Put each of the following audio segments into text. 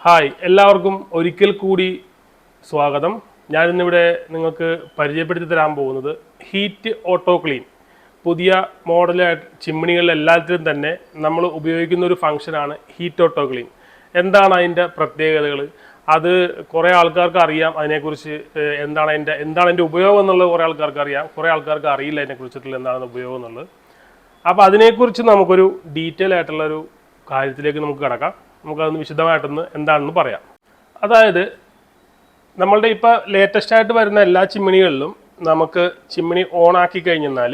Hi എല്ലാവർക്കും ഒരിക്കൽ കൂടി സ്വാഗതം. ഞാനിന്നിവിടെ നിങ്ങൾക്ക് പരിചയപ്പെടുത്തി തരാൻ പോകുന്നത് ഹീറ്റ് ഓട്ടോ ക്ലീൻ. പുതിയ മോഡൽ ചിമ്മിണികളിൽ എല്ലാത്തിലും തന്നെ നമ്മൾ ഉപയോഗിക്കുന്ന ഒരു ഫംഗ്ഷനാണ് ഹീറ്റ് ഓട്ടോ ക്ലീൻ. എന്താണ് അതിൻ്റെ പ്രത്യേകതകൾ? അത് കുറേ ആൾക്കാർക്ക് അറിയാം അതിനെക്കുറിച്ച്. എന്താണ് അതിൻ്റെ ഉപയോഗം എന്നുള്ളത് കുറേ ആൾക്കാർക്ക് അറിയാം, കുറേ ആൾക്കാർക്ക് അറിയില്ല അതിനെക്കുറിച്ചിട്ടുള്ള എന്താണ് ഉപയോഗം എന്നുള്ളത്. അപ്പോൾ അതിനെക്കുറിച്ച് നമുക്കൊരു ഡീറ്റെയിൽ ആയിട്ടുള്ളൊരു കാര്യത്തിലേക്ക് നമുക്ക് കിടക്കാം. നമുക്കതൊന്ന് വിശദമായിട്ടൊന്ന് എന്താണെന്ന് പറയാം. അതായത് നമ്മളുടെ ഇപ്പോൾ ലേറ്റസ്റ്റ് ആയിട്ട് വരുന്ന എല്ലാ ചിമ്മിണികളിലും നമുക്ക് ചിമ്മിണി ഓൺ ആക്കി കഴിഞ്ഞാൽ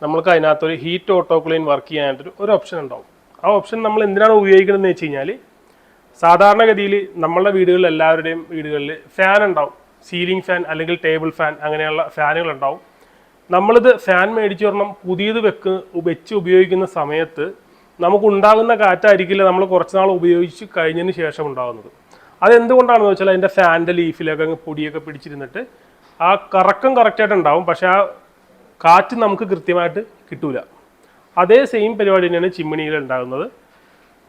നമുക്ക് അതിനകത്തൊരു ഹീറ്റ് ഓട്ടോ ക്ലീൻ വർക്ക് ചെയ്യാനായിട്ടൊരു ഓപ്ഷൻ ഉണ്ടാവും. ആ ഓപ്ഷൻ നമ്മൾ എന്തിനാണ് ഉപയോഗിക്കുന്നതെന്ന് വെച്ച് കഴിഞ്ഞാൽ, സാധാരണഗതിയിൽ നമ്മളുടെ വീടുകളിൽ എല്ലാവരുടെയും വീടുകളിൽ ഫാൻ ഉണ്ടാവും. സീലിംഗ് ഫാൻ അല്ലെങ്കിൽ ടേബിൾ ഫാൻ അങ്ങനെയുള്ള ഫാനുകൾ ഉണ്ടാവും. നമ്മളിത് ഫാൻ മേടിച്ചു വരണം പുതിയത് വെച്ച് ഉപയോഗിക്കുന്ന സമയത്ത് നമുക്കുണ്ടാകുന്ന കാറ്റായിരിക്കില്ല നമ്മൾ കുറച്ച് നാൾ ഉപയോഗിച്ച് കഴിഞ്ഞതിന് ശേഷം ഉണ്ടാകുന്നത്. അതെന്തുകൊണ്ടാണെന്ന് വെച്ചാൽ അതിൻ്റെ ഫാനിൻ്റെ ലീഫിലൊക്കെ പൊടിയൊക്കെ പിടിച്ചിരുന്നിട്ട് ആ കറക്റ്റായിട്ട് ഉണ്ടാവും, പക്ഷെ ആ കാറ്റ് നമുക്ക് കൃത്യമായിട്ട് കിട്ടൂല. അതേ സെയിം പരിപാടി തന്നെയാണ് ചിമ്മിണിയിൽ ഉണ്ടാകുന്നത്.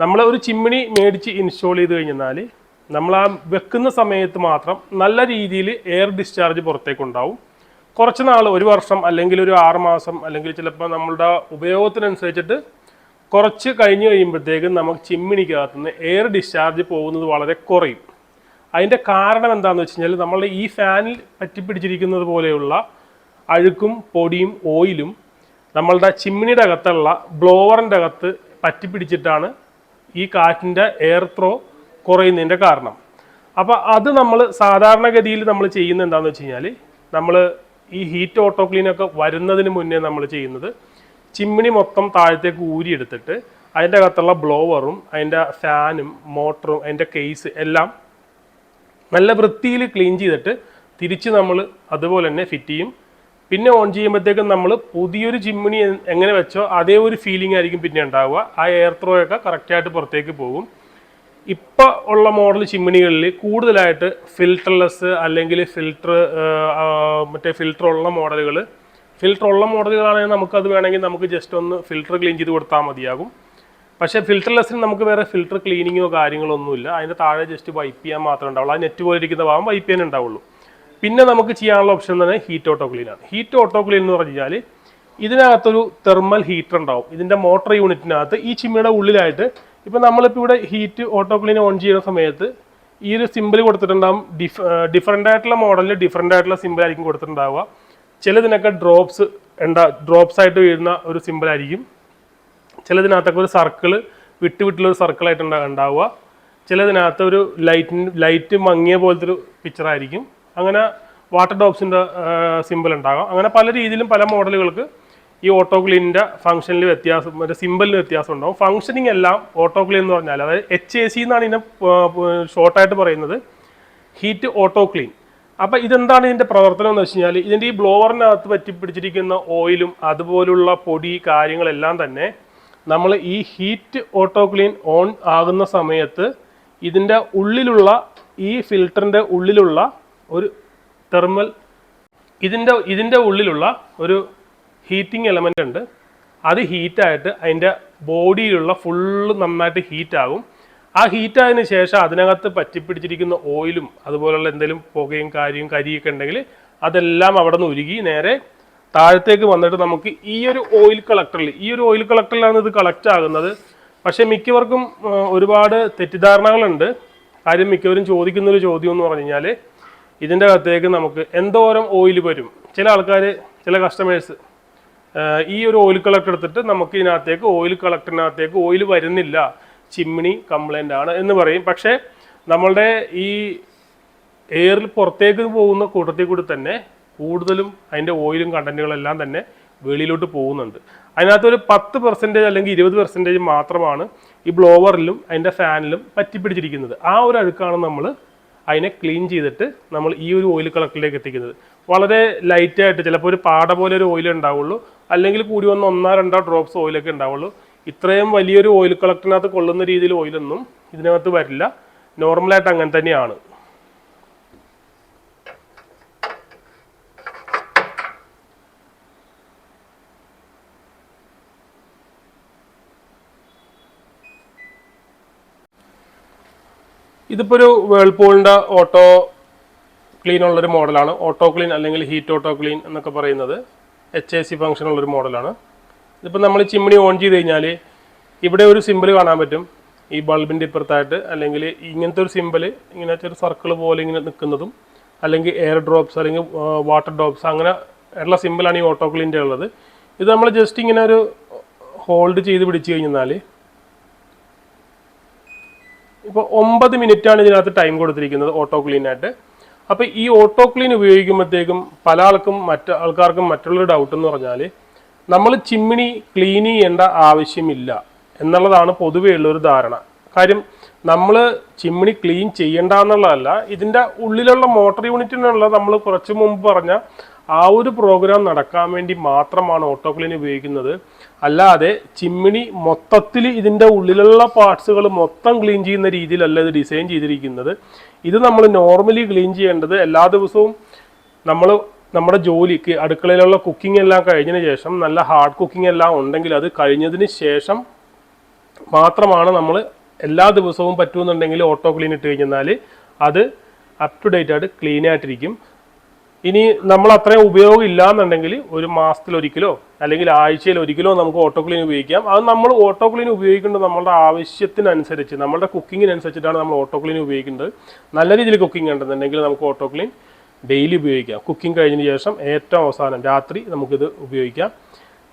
നമ്മൾ ഒരു ചിമ്മിണി മേടിച്ച് ഇൻസ്റ്റാൾ ചെയ്ത് കഴിഞ്ഞാൽ നമ്മൾ ആ വെക്കുന്ന സമയത്ത് മാത്രം നല്ല രീതിയിൽ എയർ ഡിസ്ചാർജ് പുറത്തേക്കുണ്ടാവും. കുറച്ച് നാൾ, ഒരു വർഷം അല്ലെങ്കിൽ ഒരു 6 മാസം അല്ലെങ്കിൽ ചിലപ്പോൾ നമ്മളുടെ ഉപയോഗത്തിനനുസരിച്ചിട്ട് കുറച്ച് കഴിഞ്ഞ് കഴിയുമ്പോഴത്തേക്കും നമുക്ക് ചിമ്മിണിക്കകത്തുനിന്ന് എയർ ഡിസ്ചാർജ് പോകുന്നത് വളരെ കുറയും. അതിൻ്റെ കാരണം എന്താണെന്ന് വെച്ച് കഴിഞ്ഞാൽ, നമ്മളുടെ ഈ ഫാനിൽ പറ്റിപ്പിടിച്ചിരിക്കുന്നത് പോലെയുള്ള അഴുക്കും പൊടിയും ഓയിലും നമ്മളുടെ ചിമ്മിണിയുടെ അകത്തുള്ള ബ്ലോവറിൻ്റെ അകത്ത് പറ്റിപ്പിടിച്ചിട്ടാണ് ഈ കാറ്റിൻ്റെ എയർ ത്രോ കുറയുന്നതിൻ്റെ കാരണം. അപ്പോൾ അത് നമ്മൾ സാധാരണഗതിയിൽ നമ്മൾ ചെയ്യുന്നത് എന്താണെന്ന് വെച്ച് കഴിഞ്ഞാൽ, നമ്മൾ ഈ ഹീറ്റ് ഓട്ടോ ക്ലീനൊക്കെ വരുന്നതിന് മുന്നേ നമ്മൾ ചെയ്യുന്നത് ചിമ്മിണി മൊത്തം താഴത്തേക്ക് ഊരിയെടുത്തിട്ട് അതിൻ്റെ അകത്തുള്ള ബ്ലോവറും അതിൻ്റെ ഫാനും മോട്ടറും അതിൻ്റെ കേസ് എല്ലാം നല്ല വൃത്തിയിൽ ക്ലീൻ ചെയ്തിട്ട് തിരിച്ച് നമ്മൾ അതുപോലെ തന്നെ ഫിറ്റ് ചെയ്യും. പിന്നെ ഓൺ ചെയ്യുമ്പോഴത്തേക്കും നമ്മൾ പുതിയൊരു ചിമ്മിണി എങ്ങനെ വെച്ചോ അതേ ഒരു ഫീലിംഗ് ആയിരിക്കും പിന്നെ ഉണ്ടാവുക. ആ എയർ ത്രോ ഒക്കെ കറക്റ്റായിട്ട് പുറത്തേക്ക് പോകും. ഇപ്പോൾ ഉള്ള മോഡൽ ചിമ്മിണികളിൽ കൂടുതലായിട്ട് ഫിൽട്ടർലെസ് അല്ലെങ്കിൽ ഫിൽട്ടർ ഉള്ള മോഡലുകളാണെങ്കിൽ നമുക്കത് വേണമെങ്കിൽ നമുക്ക് ജസ്റ്റ് ഒന്ന് ഫിൽട്ടർ ക്ലീൻ ചെയ്ത് കൊടുത്താൽ മതിയാകും. പക്ഷേ ഫിൽട്ടർലെസ്സിന് നമുക്ക് വേറെ ഫിൽട്ടർ ക്ലീനിങ്ങോ കാര്യങ്ങളോ ഒന്നുമില്ല. അതിൻ്റെ താഴെ ജസ്റ്റ് വൈപ്പ് ചെയ്യാൻ മാത്രമേ ഉണ്ടാവുള്ളൂ. ആ നെറ്റ് പോലെ ഇരിക്കുന്ന ഭാഗം വൈപ്പ് ചെയ്യാൻ ഉണ്ടാവുള്ളൂ. പിന്നെ നമുക്ക് ചെയ്യാനുള്ള ഓപ്ഷൻ തന്നെ ഹീറ്റ് ഓട്ടോ ക്ലീനാണ്. ഹീറ്റ് ഓട്ടോ ക്ലീൻ എന്ന് പറഞ്ഞു കഴിഞ്ഞാൽ ഇതിനകത്തൊരു തെർമൽ ഹീറ്റർ ഉണ്ടാവും. ഇതിൻ്റെ മോട്ടർ യൂണിറ്റിനകത്ത് ഈ ചിമ്മിയുടെ ഉള്ളിലായിട്ട് ഇപ്പോൾ നമ്മളിപ്പോൾ ഇവിടെ ഹീറ്റ് ഓട്ടോ ക്ലീൻ ഓൺ ചെയ്യുന്ന സമയത്ത് ഈ ഒരു സിമ്പിൾ കൊടുത്തിട്ടുണ്ടാകും. ഡിഫറൻ്റ് ആയിട്ടുള്ള മോഡലിൽ ഡിഫറൻ്റ് ആയിട്ടുള്ള സിമ്പിൾ ആയിരിക്കും കൊടുത്തിട്ടുണ്ടാവുക. ചിലതിനൊക്കെ ഡ്രോപ്സ് ആയിട്ട് വീഴുന്ന ഒരു സിമ്പിൾ ആയിരിക്കും. ചിലതിനകത്തൊക്കെ ഒരു സർക്കിള് വിട്ടുള്ളൊരു സർക്കിളായിട്ട് ഉണ്ടാവുക. ചിലതിനകത്ത് ഒരു ലൈറ്റ് മങ്ങിയ പോലത്തെ ഒരു പിക്ചറായിരിക്കും. അങ്ങനെ വാട്ടർ ഡ്രോപ്സിൻ്റെ സിമ്പിൾ ഉണ്ടാകാം. അങ്ങനെ പല രീതിയിലും പല മോഡലുകൾക്ക് ഈ ഓട്ടോ ക്ലീനിൻ്റെ ഫംഗ്ഷനിൽ വ്യത്യാസം, മറ്റേ സിമ്പിളിന് വ്യത്യാസം ഉണ്ടാവും. ഫംഗ്ഷനിങ് എല്ലാം ഓട്ടോ ക്ലീൻ എന്ന് പറഞ്ഞാൽ, അതായത് HAC എന്നാണ് ഇതിനെ ഷോർട്ടായിട്ട് പറയുന്നത്, ഹീറ്റ് ഓട്ടോ ക്ലീൻ. അപ്പം ഇതെന്താണ് ഇതിൻ്റെ പ്രവർത്തനം എന്ന് വെച്ച് കഴിഞ്ഞാൽ, ഇതിൻ്റെ ഈ ബ്ലോവറിനകത്ത് പറ്റിപ്പിടിച്ചിരിക്കുന്ന ഓയിലും അതുപോലുള്ള പൊടി കാര്യങ്ങളെല്ലാം തന്നെ നമ്മൾ ഈ ഹീറ്റ് ഓട്ടോ ക്ലീൻ ഓൺ ആകുന്ന സമയത്ത് ഇതിൻ്റെ ഉള്ളിലുള്ള ഈ ഫിൽറ്ററിൻ്റെ ഉള്ളിലുള്ള ഒരു തെർമൽ ഇതിൻ്റെ ഉള്ളിലുള്ള ഒരു ഹീറ്റിംഗ് എലമെൻ്റ് ഉണ്ട്. അത് ഹീറ്റായിട്ട് അതിൻ്റെ ബോഡിയിലുള്ള ഫുള്ള് നന്നായിട്ട് ഹീറ്റാകും. ആ ഹീറ്റായതിനു ശേഷം അതിനകത്ത് പറ്റിപ്പിടിച്ചിരിക്കുന്ന ഓയിലും അതുപോലുള്ള എന്തെങ്കിലും പുകയും കരിയൊക്കെ ഉണ്ടെങ്കിൽ അതെല്ലാം അവിടെ നിന്ന് ഉരുകി നേരെ താഴത്തേക്ക് വന്നിട്ട് നമുക്ക് ഈ ഒരു ഓയിൽ കളക്ടറിലാണ് ഇത് കളക്ട് ആകുന്നത്. പക്ഷേ മിക്കവർക്കും ഒരുപാട് തെറ്റിദ്ധാരണകളുണ്ട്. കാര്യം മിക്കവരും ചോദിക്കുന്നൊരു ചോദ്യം എന്ന് പറഞ്ഞു കഴിഞ്ഞാൽ, ഇതിൻ്റെ അകത്തേക്ക് നമുക്ക് എന്തോരം ഓയിൽ വരും. ചില കസ്റ്റമേഴ്സ് ഈ ഒരു ഓയിൽ കളക്ടർ എടുത്തിട്ട് നമുക്ക് കളക്ടറിനകത്തേക്ക് ഓയിൽ വരുന്നില്ല, ചിമ്മിണി കംപ്ലൈൻ്റ് ആണ് എന്ന് പറയും. പക്ഷേ നമ്മളുടെ ഈ എയറിൽ പുറത്തേക്ക് പോകുന്ന കൂട്ടത്തിൽ കൂടി തന്നെ കൂടുതലും അതിൻ്റെ ഓയിലും കണ്ടന്റുകളെല്ലാം തന്നെ വെളിയിലോട്ട് പോകുന്നുണ്ട്. അതിനകത്തൊരു 10% അല്ലെങ്കിൽ 20% മാത്രമാണ് ഈ ബ്ലോവറിലും അതിൻ്റെ ഫാനിലും പറ്റിപ്പിടിച്ചിരിക്കുന്നത്. ആ ഒരു അഴുക്കാണ് നമ്മൾ അതിനെ ക്ലീൻ ചെയ്തിട്ട് നമ്മൾ ഈ ഒരു ഓയിൽ കളക്ടറിലേക്ക് എത്തിക്കുന്നത്. വളരെ ലൈറ്റായിട്ട്, ചിലപ്പോൾ ഒരു പാട പോലെ ഒരു ഓയിൽ ഉണ്ടാവുള്ളൂ, അല്ലെങ്കിൽ കൂടി വന്ന് 1-2 ഡ്രോപ്സ് ഓയിലൊക്കെ ഉണ്ടാവുള്ളൂ. ഇത്രയും വലിയൊരു ഓയിൽ കളക്ടറിനകത്ത് കൊള്ളുന്ന രീതിയിൽ ഓയിലൊന്നും ഇതിനകത്ത് വരില്ല. നോർമലായിട്ട് അങ്ങനെ തന്നെയാണ്. ഇതിപ്പോൾ ഒരു വേൾപൂളിൻ്റെ ഓട്ടോ ക്ലീൻ ഉള്ളൊരു മോഡലാണ്. ഓട്ടോ ക്ലീൻ അല്ലെങ്കിൽ ഹീറ്റ് ഓട്ടോ ക്ലീൻ എന്നൊക്കെ പറയുന്നത് HAC ഫംഗ്ഷൻ ഉള്ളൊരു മോഡലാണ്. ഇതിപ്പോൾ നമ്മൾ ചിമ്മിണി ഓൺ ചെയ്ത് കഴിഞ്ഞാൽ ഇവിടെ ഒരു സിമ്പിൾ കാണാൻ പറ്റും ഈ ബൾബിൻ്റെ ഇപ്പുറത്തായിട്ട്, അല്ലെങ്കിൽ ഇങ്ങനത്തെ ഒരു സിമ്പിൾ ഇങ്ങനത്തെ ഒരു സർക്കിൾ പോലെ ഇങ്ങനെ നിൽക്കുന്നതും, അല്ലെങ്കിൽ എയർ ഡ്രോപ്സ് അല്ലെങ്കിൽ വാട്ടർ ഡ്രോപ്സ് അങ്ങനെ ഉള്ള സിമ്പിളാണ് ഈ ഓട്ടോ ക്ലീൻ്റെ ഉള്ളത്. ഇത് നമ്മൾ ജസ്റ്റ് ഇങ്ങനെ ഒരു ഹോൾഡ് ചെയ്ത് പിടിച്ചു കഴിഞ്ഞാൽ ഇപ്പോൾ 9 മിനിറ്റാണ് ഇതിനകത്ത് ടൈം കൊടുത്തിരിക്കുന്നത് ഓട്ടോ ക്ലീനായിട്ട്. അപ്പോൾ ഈ ഓട്ടോ ക്ലീൻ ഉപയോഗിക്കുമ്പോഴത്തേക്കും പല ആൾക്കാർക്കും മറ്റുള്ളൊരു ഡൗട്ട് എന്ന് പറഞ്ഞാൽ നമ്മൾ ചിമ്മിണി ക്ലീൻ ചെയ്യേണ്ട ആവശ്യമില്ല എന്നുള്ളതാണ് പൊതുവേ ഉള്ളൊരു ധാരണ. കാര്യം നമ്മൾ ചിമ്മിണി ക്ലീൻ ചെയ്യേണ്ട എന്നുള്ളതല്ല, ഇതിൻ്റെ ഉള്ളിലുള്ള മോട്ടോർ യൂണിറ്റിനുള്ള നമ്മൾ കുറച്ച് മുമ്പ് പറഞ്ഞ ആ ഒരു പ്രോഗ്രാം നടക്കാൻ വേണ്ടി മാത്രമാണ് ഓട്ടോ ക്ലീൻ ഉപയോഗിക്കുന്നത്. അല്ലാതെ ചിമ്മിണി മൊത്തത്തിൽ ഇതിൻ്റെ ഉള്ളിലുള്ള പാർട്സുകൾ മൊത്തം ക്ലീൻ ചെയ്യുന്ന രീതിയിലല്ല ഇത് ഡിസൈൻ ചെയ്തിരിക്കുന്നത്. ഇത് നമ്മൾ നോർമലി ക്ലീൻ ചെയ്യേണ്ടത് എല്ലാ ദിവസവും നമ്മുടെ ജോലിക്ക് അടുക്കളയിലുള്ള കുക്കിംഗ് എല്ലാം കഴിഞ്ഞതിന് ശേഷം, നല്ല ഹാർഡ് കുക്കിംഗ് എല്ലാം ഉണ്ടെങ്കിൽ അത് കഴിഞ്ഞതിന് ശേഷം മാത്രമാണ് നമ്മൾ എല്ലാ ദിവസവും പറ്റുമെന്നുണ്ടെങ്കിൽ ഓട്ടോ ക്ലീൻ ഇട്ട് കഴിഞ്ഞാൽ അത് അപ് ടു ഡേറ്റ് ആയിട്ട് ക്ലീൻ ആയിട്ടിരിക്കും. ഇനി നമ്മൾ അത്രയും ഉപയോഗം ഇല്ല എന്നുണ്ടെങ്കിൽ ഒരു മാസത്തിലൊരിക്കലോ അല്ലെങ്കിൽ ആഴ്ചയിലൊരിക്കലോ നമുക്ക് ഓട്ടോ ക്ലീൻ ഉപയോഗിക്കാം. അത് നമ്മൾ ഓട്ടോ ക്ലീൻ ഉപയോഗിക്കേണ്ടത് നമ്മളുടെ ആവശ്യത്തിനനുസരിച്ച്, നമ്മളുടെ കുക്കിങ്ങിനനുസരിച്ചിട്ടാണ് നമ്മൾ ഓട്ടോ ക്ലീൻ ഉപയോഗിക്കേണ്ടത്. നല്ല രീതിയിൽ കുക്കിംഗ് ഉണ്ടെന്നുണ്ടെങ്കിൽ നമുക്ക് ഓട്ടോ ക്ലീൻ ഡെയിലി ഉപയോഗിക്കാം. കുക്കിംഗ് കഴിഞ്ഞതിന് ശേഷം ഏറ്റവും അവസാനം രാത്രി നമുക്കിത് ഉപയോഗിക്കാം.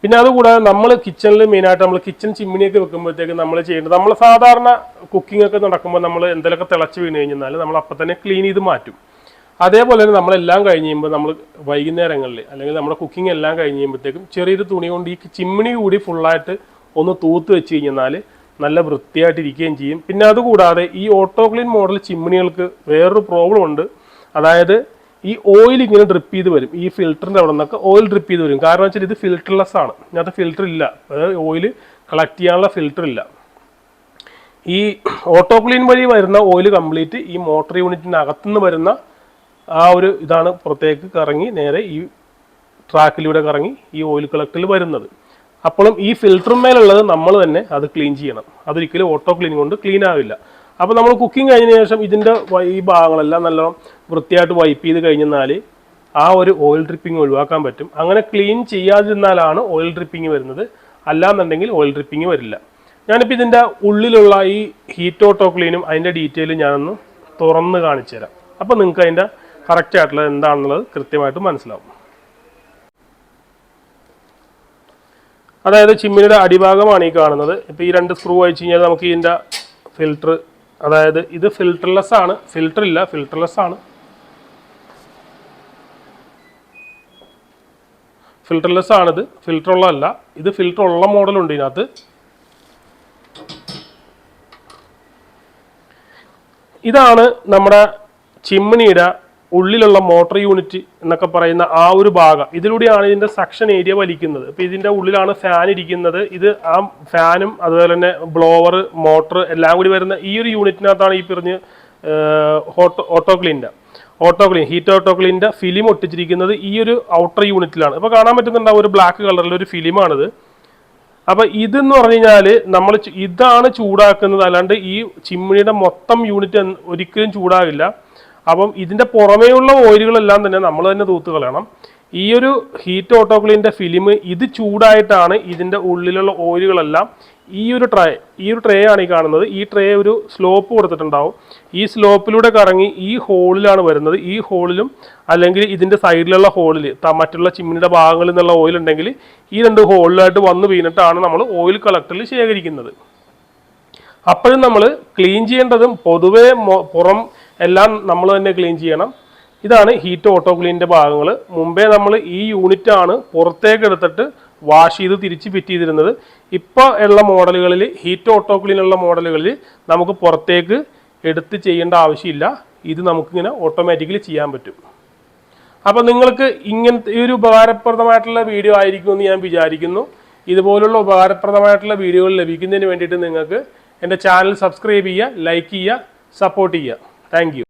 പിന്നെ അതുകൂടാതെ നമ്മൾ കിച്ചണിൽ മെയിനായിട്ട് നമ്മൾ കിച്ചൺ ചിമ്മിണിയൊക്കെ വെക്കുമ്പോഴത്തേക്ക് നമ്മൾ ചെയ്യേണ്ടത്, നമ്മൾ സാധാരണ കുക്കിംഗ് ഒക്കെ നടക്കുമ്പോൾ നമ്മൾ എന്തെങ്കിലുമൊക്കെ തിളച്ച് വീണ് കഴിഞ്ഞാൽ നമ്മൾ അപ്പം തന്നെ ക്ലീൻ ചെയ്ത് മാറ്റും. അതേപോലെ തന്നെ നമ്മളെല്ലാം കഴിഞ്ഞ് കഴിയുമ്പോൾ നമ്മൾ വൈകുന്നേരങ്ങളിൽ അല്ലെങ്കിൽ നമ്മുടെ കുക്കിംഗ് എല്ലാം കഴിഞ്ഞ് കഴിയുമ്പോഴത്തേക്കും ചെറിയൊരു തുണി കൊണ്ട് ഈ ചിമ്മിണി കൂടി ഫുള്ളായിട്ട് ഒന്ന് തൂത്ത് വെച്ച് കഴിഞ്ഞാൽ നല്ല വൃത്തിയായിട്ടിരിക്കുകയും ചെയ്യും. പിന്നെ അതുകൂടാതെ ഈ ഓട്ടോ ക്ലീൻ മോഡൽ ചിമ്മിണികൾക്ക് വേറൊരു പ്രോബ്ലം ഉണ്ട്. അതായത് ഈ ഓയിൽ ഇങ്ങനെ ഡ്രിപ്പ് ചെയ്ത് വരും, ഈ ഫിൽറ്ററിൻ്റെ അവിടെ നിന്നൊക്കെ ഓയിൽ ഡ്രിപ്പ് ചെയ്ത് വരും. കാരണം വെച്ചാൽ ഇത് ഫിൽറ്റർലെസ് ആണ്, ഇതിനകത്ത് ഫിൽറ്റർ ഇല്ല, അതായത് ഓയിൽ കളക്ട് ചെയ്യാനുള്ള ഫിൽറ്റർ ഇല്ല. ഈ ഓട്ടോ ക്ലീൻ വഴി വരുന്ന ഓയിൽ കംപ്ലീറ്റ് ഈ മോട്ടോർ യൂണിറ്റിനകത്തുനിന്ന് വരുന്ന ആ ഒരു ഇതാണ് പുറത്തേക്ക് കറങ്ങി നേരെ ഈ ട്രാക്കിലൂടെ കറങ്ങി ഈ ഓയിൽ കളക്ടറിൽ വരുന്നത്. അപ്പോഴും ഈ ഫിൽറ്ററിന്മേലുള്ളത് നമ്മൾ തന്നെ അത് ക്ലീൻ ചെയ്യണം. അതൊരിക്കലും ഓട്ടോ ക്ലീൻ കൊണ്ട് ക്ലീൻ ആവില്ല. അപ്പോൾ നമ്മൾ കുക്കിംഗ് കഴിഞ്ഞതിന് ശേഷം ഇതിൻ്റെ ഈ ഭാഗങ്ങളെല്ലാം നല്ലോണം വൃത്തിയായിട്ട് വൈപ്പ് ചെയ്ത് കഴിഞ്ഞാൽ ആ ഒരു ഓയിൽ ഡ്രിപ്പിംഗ് ഒഴിവാക്കാൻ പറ്റും. അങ്ങനെ ക്ലീൻ ചെയ്യാതിരുന്നാലാണ് ഓയിൽ ഡ്രിപ്പിംഗ് വരുന്നത്, അല്ലാന്നുണ്ടെങ്കിൽ ഓയിൽ ഡ്രിപ്പിംഗ് വരില്ല. ഞാനിപ്പോൾ ഇതിൻ്റെ ഉള്ളിലുള്ള ഈ ഹീറ്റ് ഓട്ടോ ക്ലീനും അതിൻ്റെ ഡീറ്റെയിൽ ഞാനൊന്ന് തുറന്ന് കാണിച്ചു തരാം. അപ്പോൾ നിങ്ങൾക്ക് അതിൻ്റെ കറക്റ്റ് ആയിട്ടുള്ളത് എന്താണെന്നുള്ളത് കൃത്യമായിട്ട് മനസ്സിലാവും. അതായത് ചിമ്മിനിയുടെ അടിഭാഗമാണ് ഈ കാണുന്നത്. ഇപ്പോൾ ഈ 2 സ്ക്രൂ അയച്ചു കഴിഞ്ഞാൽ നമുക്ക് ഇതിൻ്റെ ഫിൽറ്റർ, അതായത് ഇത് ഫിൽറ്റർലെസ് ആണ്, ഫിൽറ്റർ ഇല്ല, ഫിൽറ്റർലെസ് ആണ്. ഫിൽറ്റർലെസ് ആണിത്, ഫിൽറ്റർ ഉള്ളതല്ല. ഇത് ഫിൽറ്റർ ഉള്ള മോഡലുണ്ട് ഇതിനകത്ത്. ഇതാണ് നമ്മുടെ ചിമ്മിണിയുടെ ഉള്ളിലുള്ള മോട്ടോർ യൂണിറ്റ് എന്നൊക്കെ പറയുന്ന ആ ഒരു ഭാഗം. ഇതിലൂടെയാണ് ഇതിൻ്റെ സക്ഷൻ ഏരിയ വലിക്കുന്നത്. ഇപ്പോൾ ഇതിൻ്റെ ഉള്ളിലാണ് ഫാൻ ഇരിക്കുന്നത്. ഇത് ആ ഫാനും അതുപോലെ തന്നെ ബ്ലോവർ, മോട്ടർ എല്ലാം കൂടി വരുന്ന ഈ ഒരു യൂണിറ്റിനകത്താണ് ഈ പറഞ്ഞ് ഓട്ടോ ക്ലീൻ ഹീറ്റ് ഓട്ടോ ക്ലീൻ്റെ ഫിലിം ഒട്ടിച്ചിരിക്കുന്നത് ഈ ഒരു ഔട്ടർ യൂണിറ്റിലാണ്. ഇപ്പോൾ കാണാൻ പറ്റുന്നുണ്ടാവും ഒരു ബ്ലാക്ക് കളറിൽ ഒരു ഫിലിമാണിത്. അപ്പോൾ ഇതെന്ന് പറഞ്ഞു കഴിഞ്ഞാൽ നമ്മൾ ഇതാണ് ചൂടാക്കുന്നത്, അല്ലാണ്ട് ഈ ചിമ്മിണിയുടെ മൊത്തം യൂണിറ്റ് ഒരിക്കലും ചൂടാകില്ല. അപ്പം ഇതിൻ്റെ പുറമേയുള്ള ഓയിലുകളെല്ലാം തന്നെ നമ്മൾ തന്നെ തൂത്ത് കളയണം. ഈ ഒരു ഹീറ്റ് ഓട്ടോ ക്ലീൻ്റെ ഫിലിം ഇത് ചൂടായിട്ടാണ് ഇതിൻ്റെ ഉള്ളിലുള്ള ഓയിലുകളെല്ലാം ഈ ഒരു ട്രേ ആണ് ഈ കാണുന്നത്. ഈ ട്രേ ഒരു സ്ലോപ്പ് കൊടുത്തിട്ടുണ്ടാവും. ഈ സ്ലോപ്പിലൂടെ കറങ്ങി ഈ ഹോളിലാണ് വരുന്നത്. ഈ ഹോളിലും അല്ലെങ്കിൽ ഇതിൻ്റെ സൈഡിലുള്ള ഹോളിൽ മറ്റുള്ള ചിമ്മിനിയുടെ ഭാഗങ്ങളിൽ നിന്നുള്ള ഓയിൽ ഉണ്ടെങ്കിൽ ഈ 2 ഹോളിലായിട്ട് വന്ന് വീണിട്ടാണ് നമ്മൾ ഓയിൽ കളക്ടറിൽ ശേഖരിക്കുന്നത്. അപ്പോഴും നമ്മൾ ക്ലീൻ ചെയ്യേണ്ടതും പൊതുവേ പുറം എല്ലാം നമ്മൾ തന്നെ ക്ലീൻ ചെയ്യണം. ഇതാണ് ഹീറ്റ് ഓട്ടോ ക്ലീനിൻ്റെ ഭാഗങ്ങൾ. മുമ്പേ നമ്മൾ ഈ യൂണിറ്റാണ് പുറത്തേക്ക് എടുത്തിട്ട് വാഷ് ചെയ്ത് തിരിച്ച് ഫിറ്റ് ചെയ്തിരുന്നത്. ഇപ്പോൾ ഉള്ള മോഡലുകളിൽ, ഹീറ്റ് ഓട്ടോ ക്ലീനുള്ള മോഡലുകളിൽ നമുക്ക് പുറത്തേക്ക് എടുത്ത് ചെയ്യേണ്ട ആവശ്യമില്ല. ഇത് നമുക്കിങ്ങനെ ഓട്ടോമാറ്റിക്കലി ചെയ്യാൻ പറ്റും. അപ്പോൾ നിങ്ങൾക്ക് ഇങ്ങനത്തെ ഒരു ഉപകാരപ്രദമായിട്ടുള്ള വീഡിയോ ആയിരിക്കുമെന്ന് ഞാൻ വിചാരിക്കുന്നു. ഇതുപോലുള്ള ഉപകാരപ്രദമായിട്ടുള്ള വീഡിയോകൾ ലഭിക്കുന്നതിന് വേണ്ടിയിട്ട് നിങ്ങൾക്ക് എൻ്റെ ചാനൽ സബ്സ്ക്രൈബ് ചെയ്യുക, ലൈക്ക് ചെയ്യുക, സപ്പോർട്ട് ചെയ്യുക. Thank you.